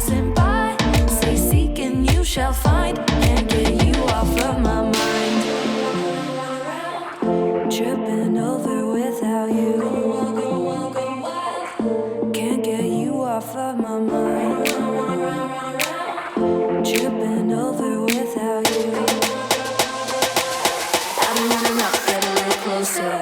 passing by. Say seek and you shall find. Can't get you off of my mind. Tripping over without you. Can't get you off of my mind. Tripping over without you. I've been running up, get a little closer.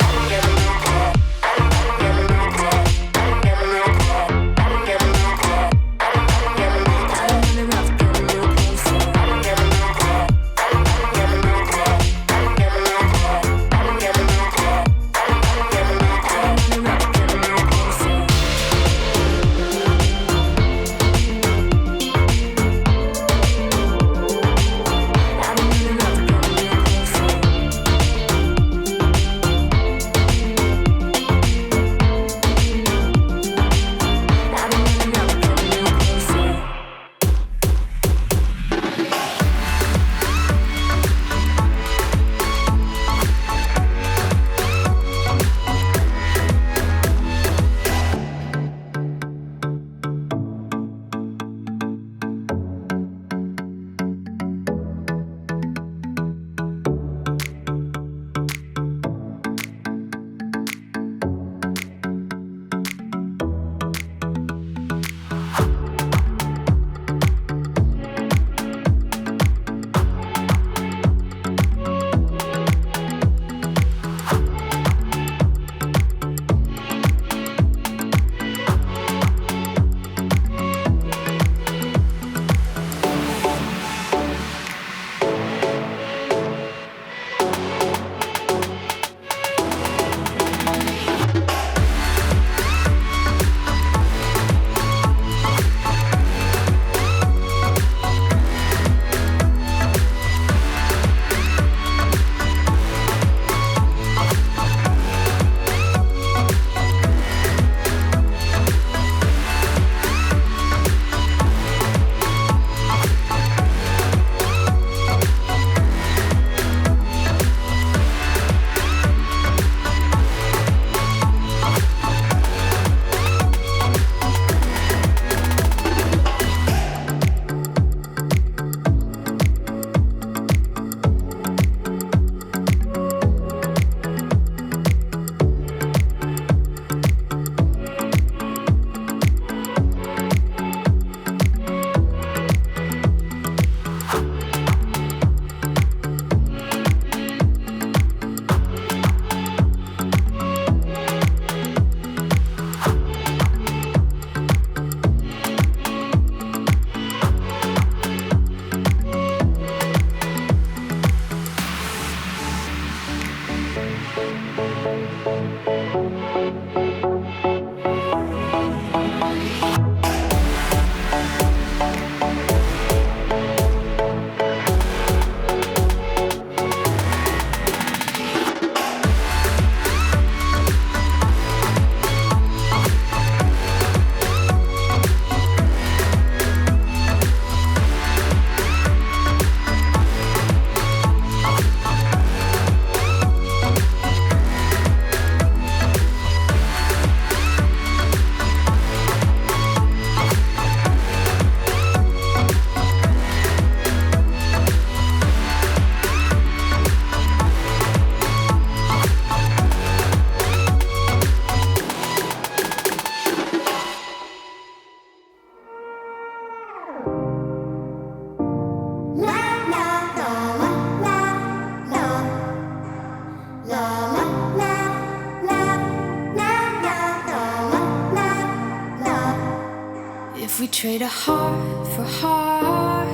If we trade a heart for heart,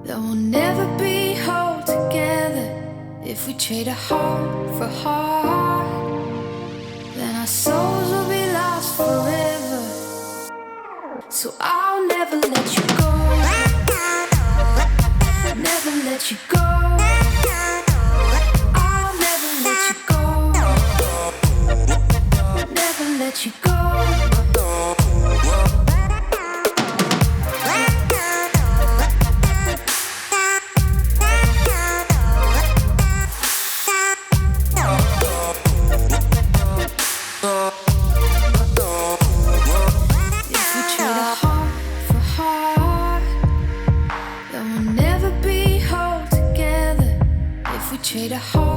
then we'll never be whole together. If we trade a heart for heart, then our souls will be lost forever. So I'll never let you go, never let you go. I'll never let you go, never let you go. If we trade a heart for heart, trade a heart